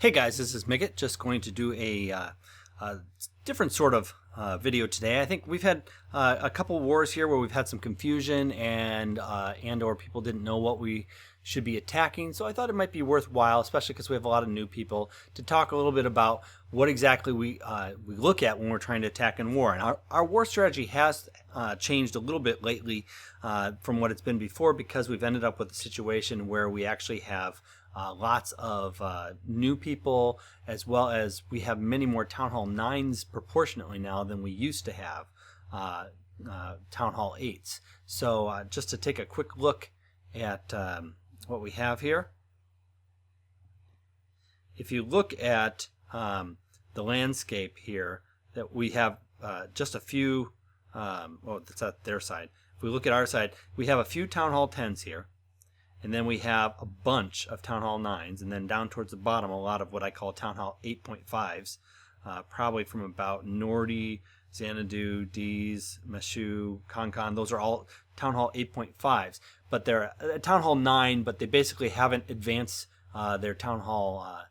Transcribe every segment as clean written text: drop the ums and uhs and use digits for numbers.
Hey guys, this is Miggett. Just going to do a different sort of video today. I think we've had a couple wars here where we've had some confusion and or people didn't know what we should be attacking. So I thought it might be worthwhile, especially because we have a lot of new people, to talk a little bit about what exactly we look at when we're trying to attack in war. And our war strategy has changed a little bit lately from what it's been before, because we've ended up with a situation where we actually have lots of new people, as well as we have many more Town Hall 9s proportionately now than we used to have Town Hall 8s. So just to take a quick look at what we have here. If you look at the landscape here, that we have just a few, that's at their side. If we look at our side, we have a few Town Hall 10s here. And then we have a bunch of Town Hall 9s, and then down towards the bottom, a lot of what I call Town Hall 8.5s, probably from about Nordy, Xanadu, D's, Meshu, Concon. Those are all Town Hall 8.5s, but they're Town Hall 9, but they basically haven't advanced their Town Hall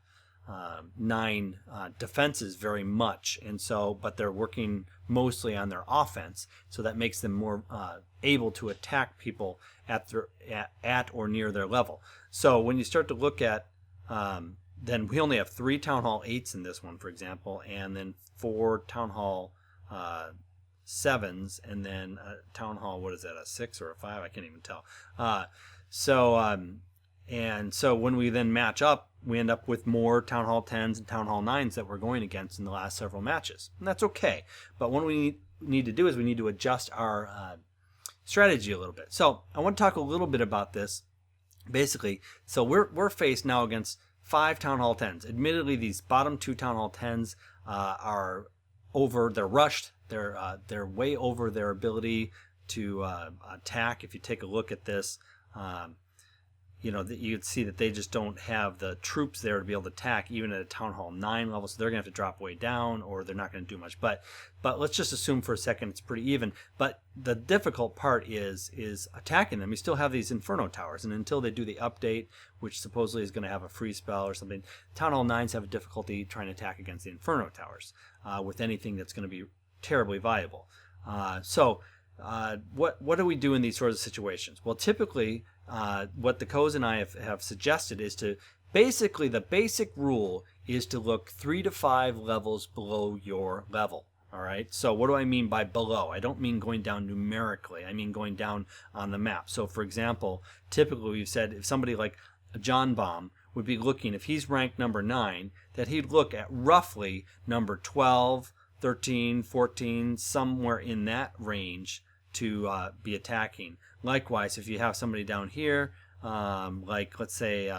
9 defenses very much, and so, but they're working mostly on their offense, so that makes them more able to attack people at or near their level. So when you start to look at, then we only have 3 Town Hall 8s in this one, for example, and then 4 Town Hall 7s, and then a Town Hall, what is that, a 6 or a 5? I can't even tell. And so when we then match up, we end up with more Town Hall 10s and Town Hall 9s that we're going against in the last several matches. And that's okay. But what we need to do is we need to adjust our strategy a little bit. So I want to talk a little bit about this. Basically, so we're faced now against 5 Town Hall 10s. Admittedly, these bottom 2 Town Hall 10s are over. They're rushed. They're way over their ability to attack. If you take a look at this, you know, you'd see that they just don't have the troops there to be able to attack, even at a Town Hall 9 level, so they're going to have to drop way down, or they're not going to do much. But let's just assume for a second it's pretty even. But the difficult part is attacking them. You still have these Inferno Towers, and until they do the update, which supposedly is going to have a free spell or something, Town Hall 9s have a difficulty trying to attack against the Inferno Towers with anything that's going to be terribly viable. What do we do in these sorts of situations? Well, typically, what the Coz and I have suggested is to basically, the basic rule is to look 3 to 5 levels below your level. All right. So what do I mean by below? I don't mean going down numerically. I mean going down on the map. So for example, typically we've said if somebody like John Baum would be looking, if he's ranked number 9, that he'd look at roughly number 12, 13, 14, somewhere in that range to be attacking. Likewise, if you have somebody down here, like let's say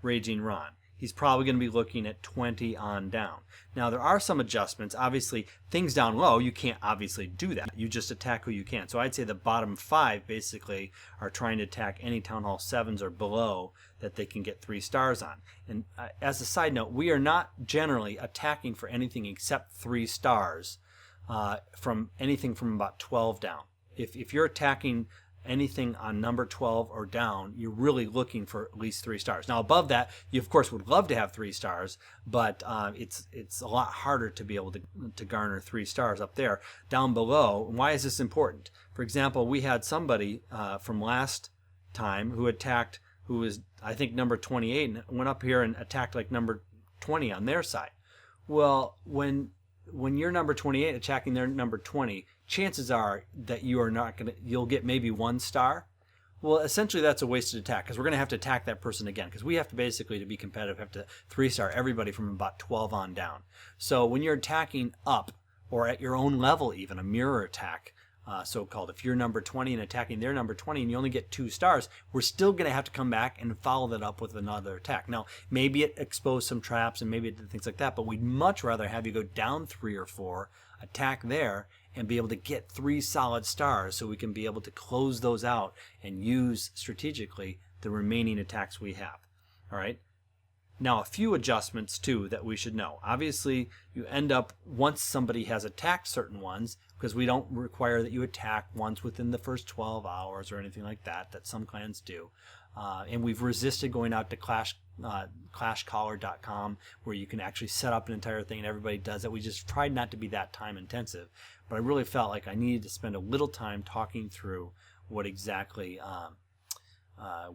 Raging Ron, he's probably going to be looking at 20 on down. Now there are some adjustments. Obviously, things down low, you can't obviously do that. You just attack who you can. So I'd say the bottom 5 basically are trying to attack any Town Hall 7s or below that they can get 3 stars on. And as a side note, we are not generally attacking for anything except 3 stars from anything from about 12 down. If you're attacking anything on number 12 or down, you're really looking for at least 3 stars. Now above that, you of course would love to have 3 stars, but it's a lot harder to be able to garner 3 stars up there. Down below, why is this important? For example, we had somebody from last time who attacked, who was I think number 28, and went up here and attacked like number 20 on their side. Well, when you're number 28 attacking their number 20, chances are that you'll get maybe 1 star. Well, essentially that's a wasted attack, because we're going to have to attack that person again, because we have to basically, to be competitive, have to 3-star everybody from about 12 on down. So when you're attacking up, or at your own level even, a mirror attack, so-called, if you're number 20 and attacking their number 20 and you only get 2 stars, we're still going to have to come back and follow that up with another attack. Now, maybe it exposed some traps and maybe it did things like that, but we'd much rather have you go down 3 or 4, attack there, and be able to get 3 solid stars so we can be able to close those out and use strategically the remaining attacks we have. All right. Now, a few adjustments too that we should know. Obviously, you end up, once somebody has attacked certain ones, because we don't require that you attack once within the first 12 hours or anything like that, that some clans do. And we've resisted going out to clash clashcaller.com, where you can actually set up an entire thing and everybody does it. We just tried not to be that time intensive, but I really felt like I needed to spend a little time talking through what exactly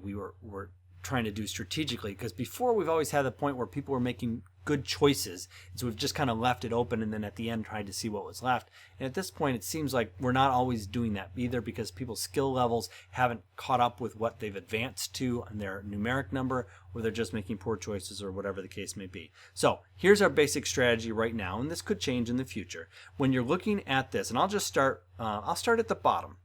we were trying to do strategically, because before we've always had the point where people were making good choices, and so we've just kind of left it open and then at the end tried to see what was left. And at this point it seems like we're not always doing that, either because people's skill levels haven't caught up with what they've advanced to in their numeric number, or they're just making poor choices, or whatever the case may be. So here's our basic strategy right now, and this could change in the future. When you're looking at this, and I'll start at the bottom.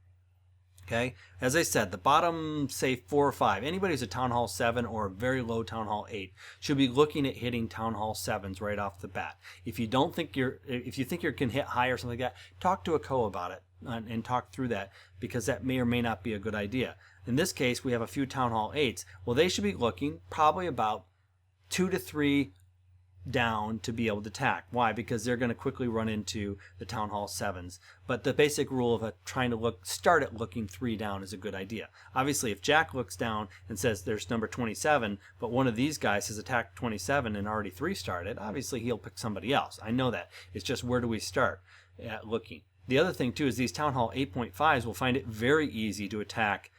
Okay, as I said, the bottom, say 4 or 5, anybody who's a Town Hall 7 or a very low Town Hall 8 should be looking at hitting Town Hall 7s right off the bat. If you think you can hit higher or something like that, talk to a co about it and talk through that, because that may or may not be a good idea. In this case, we have a few Town Hall 8s. Well, they should be looking probably about 2 to 3 down to be able to attack. Why? Because they're going to quickly run into the Town Hall 7s. But the basic rule of trying to start at looking 3 down is a good idea. Obviously, if Jack looks down and says there's number 27, but one of these guys has attacked 27 and already 3 started, obviously he'll pick somebody else. I know that. It's just, where do we start at looking? The other thing too is these Town Hall 8.5s will find it very easy to attack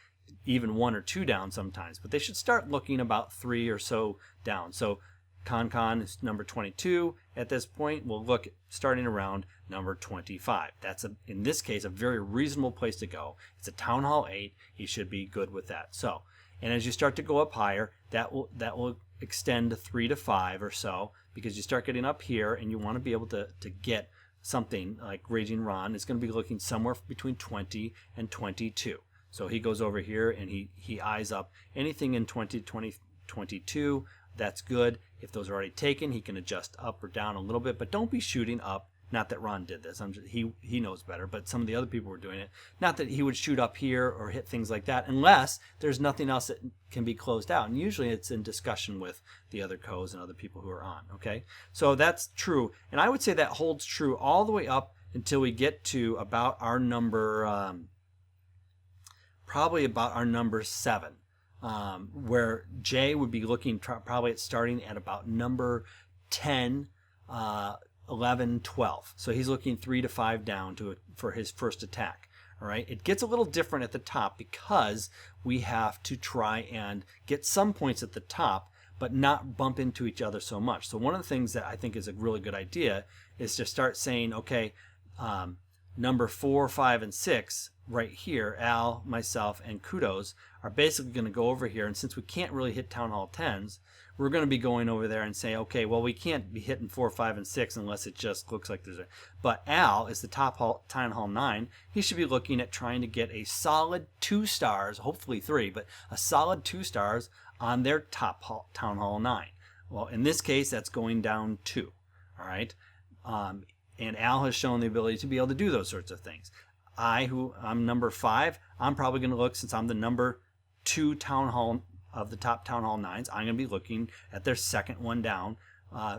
even 1 or 2 down sometimes, but they should start looking about 3 or so down. So Con is number 22 at this point. We'll look at starting around number 25. That's, in this case, a very reasonable place to go. It's a Town Hall 8. He should be good with that. So, and as you start to go up higher, that will extend to 3 to 5 or so, because you start getting up here and you want to be able to get something like Raging Ron is going to be looking somewhere between 20 and 22. So he goes over here and he eyes up anything in 20, 22. That's good. If those are already taken, he can adjust up or down a little bit, but don't be shooting up. Not that Ron did this. He knows better, but some of the other people were doing it. Not that he would shoot up here or hit things like that, unless there's nothing else that can be closed out. And usually it's in discussion with the other co's and other people who are on. Okay, so that's true, and I would say that holds true all the way up until we get to about our number, probably about our number 7. Where Jay would be looking probably at starting at about number 10, 11, 12. So he's looking 3 to 5 down for his first attack. All right. It gets a little different at the top because we have to try and get some points at the top, but not bump into each other so much. So one of the things that I think is a really good idea is to start saying, okay, number 4, 5, and 6 right here, Al, myself, and Kudos are basically going to go over here, and since we can't really hit Town Hall 10s, we're going to be going over there and say, okay, well, we can't be hitting 4, 5, and 6 unless it just looks like there's a... But Al is the Town Hall 9. He should be looking at trying to get a solid 2 stars, hopefully 3, but a solid 2 stars on their Town Hall 9. Well, in this case, that's going down 2, all right? And Al has shown the ability to be able to do those sorts of things. I'm number 5, I'm probably going to look, since I'm the number 2 Town Hall of the top Town Hall 9s, I'm going to be looking at their second one down,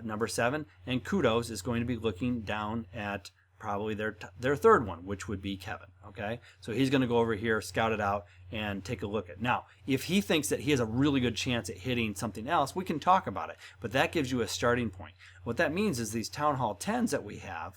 number 7, and Kudos is going to be looking down at probably their third one, which would be Kevin. Okay, so he's going to go over here, scout it out, and take a look at. Now, if he thinks that he has a really good chance at hitting something else, we can talk about it, but that gives you a starting point. What that means is these Town Hall 10s that we have,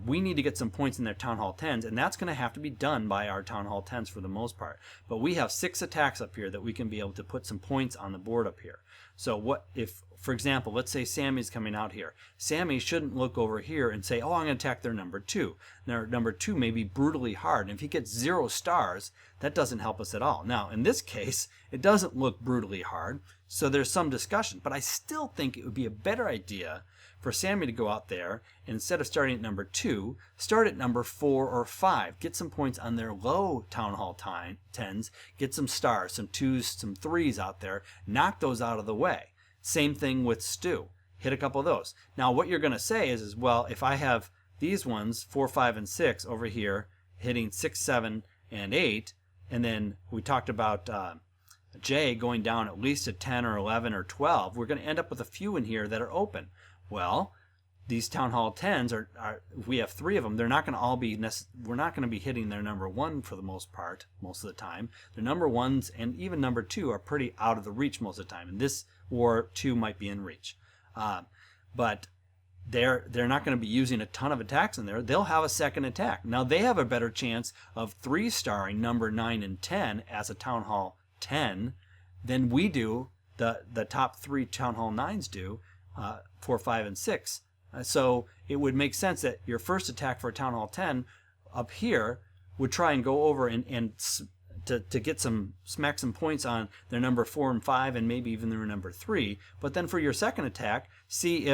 we need to get some points in their Town Hall 10s, and that's going to have to be done by our Town Hall 10s for the most part. But we have 6 attacks up here that we can be able to put some points on the board up here. So what if, for example, let's say Sammy's coming out here. Sammy shouldn't look over here and say, oh, I'm going to attack their number 2. Their number 2 may be brutally hard, and if he gets 0 stars, that doesn't help us at all. Now, in this case, it doesn't look brutally hard, so there's some discussion, but I still think it would be a better idea for Sammy to go out there, and instead of starting at number 2, start at number 4 or 5. Get some points on their low Town Hall 10s. Get some stars, some 2s, some 3s out there. Knock those out of the way. Same thing with Stu. Hit a couple of those. Now, what you're going to say is, well, if I have these ones, 4, 5, and 6 over here, hitting 6, 7, and 8, and then we talked about Jay going down at least to 10 or 11 or 12, we're going to end up with a few in here that are open. Well, these Town Hall 10s are if we have 3 of them, they're not going to all be we're not going to be hitting their number 1 for the most part, most of the time. Their number 1s and even number 2 are pretty out of the reach most of the time, and this war 2 might be in reach. But they're not going to be using a ton of attacks in there. They'll have a second attack. Now they have a better chance of 3-starring number 9 and 10 as a Town Hall 10 than we do, the top 3 Town Hall 9s do, 4, 5, and 6. So it would make sense that your first attack for a Town Hall 10 up here would try and go over and to get smack some points on their number 4 and 5 and maybe even their number 3. But then for your second attack, see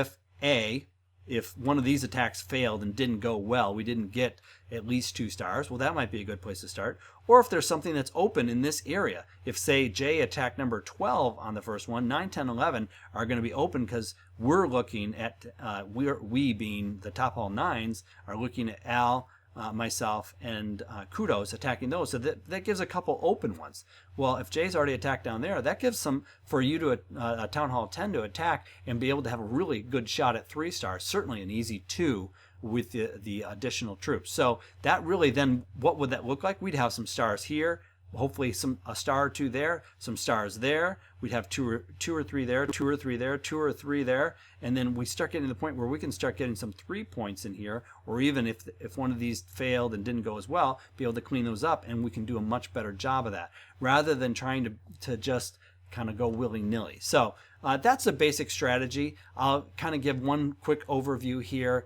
if one of these attacks failed and didn't go well, we didn't get at least 2 stars, well, that might be a good place to start. Or if there's something that's open in this area. If, say, J attacked number 12 on the first one, 9, 10, 11 are going to be open because we're looking at, we being the Top Hall 9s, are looking at Al, myself, and Kudos attacking those. So that gives a couple open ones. Well, if Jay's already attacked down there, that gives some for you to a Town Hall 10 to attack and be able to have a really good shot at 3 stars. Certainly an easy 2 with the additional troops. So that really then, what would that look like? We'd have some stars here, hopefully a star or 2 there, some stars there. We'd have two or three there, 2 or 3 there, 2 or 3 there, and then we start getting to the point where we can start getting some 3 points in here, or even if one of these failed and didn't go as well, be able to clean those up, and we can do a much better job of that rather than trying to just kind of go willy-nilly. So that's a basic strategy. I'll kind of give one quick overview here.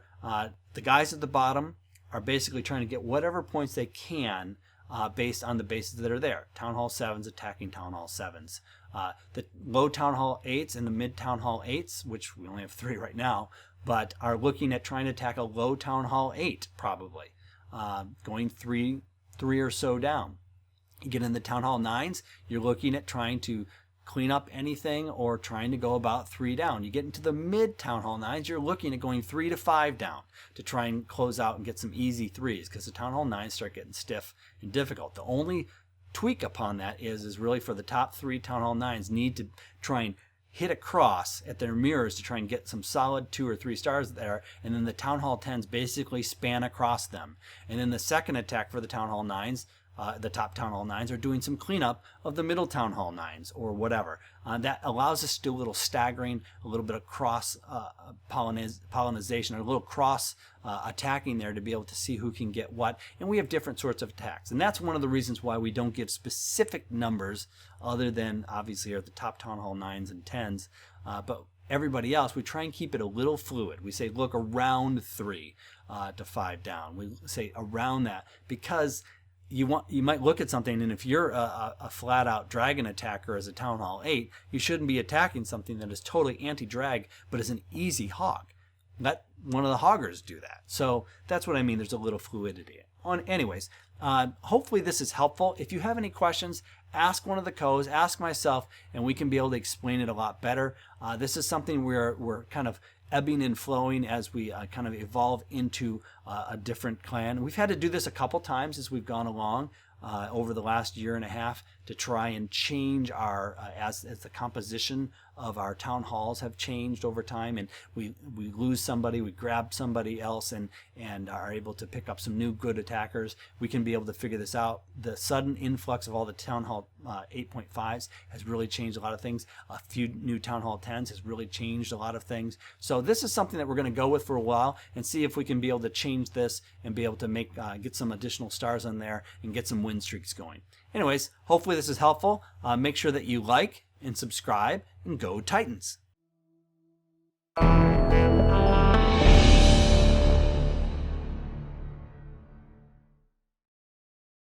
The guys at the bottom are basically trying to get whatever points they can based on the bases that are there. Town Hall 7s attacking Town Hall 7s. The low Town Hall 8s and the mid Town Hall 8s, which we only have 3 right now, but are looking at trying to attack a low Town Hall 8 probably, going 3 or so down. You get in the Town Hall 9s, you're looking at trying to clean up anything or trying to go about 3 down. You get into the mid Town Hall 9s, you're looking at going 3 to 5 down to try and close out and get some easy 3s, because the Town Hall 9s start getting stiff and difficult. The only tweak upon that is really for the top 3 Town Hall 9s need to try and hit across at their mirrors to try and get some solid 2 or 3 stars there, and then the Town Hall 10s basically span across them. And then the second attack for the Town Hall 9s, the top Town Hall 9s, are doing some cleanup of the middle Town Hall 9s or whatever. That allows us to do a little staggering, a little bit of cross pollinization, or a little cross attacking there to be able to see who can get what. And we have different sorts of attacks. And that's one of the reasons why we don't give specific numbers other than obviously are the top Town Hall 9s and 10s. But everybody else, we try and keep it a little fluid. We say look around 3 to 5 down. We say around that because you might look at something, and if you're a flat-out dragon attacker as a Town Hall 8, you shouldn't be attacking something that is totally anti-drag but is an easy hog. Let one of the hoggers do that. So that's what I mean. There's a little fluidity. Anyways, hopefully this is helpful. If you have any questions, ask one of the co's, ask myself, and we can be able to explain it a lot better. This is something we're kind of ebbing and flowing as we kind of evolve into a different clan. We've had to do this a couple times as we've gone along over the last year and a half to try and change our as the composition of our town halls have changed over time, and we lose somebody, we grab somebody else, and are able to pick up some new good attackers. We can be able to figure this out. The sudden influx of all the Town Hall 8.5s has really changed a lot of things. A few new Town Hall 10s has really changed a lot of things. So this is something that we're going to go with for a while and see if we can be able to change this and be able to make get some additional stars on there and get some win streaks going. Anyways, hopefully this is helpful. Make sure that you like and subscribe, and go Titans!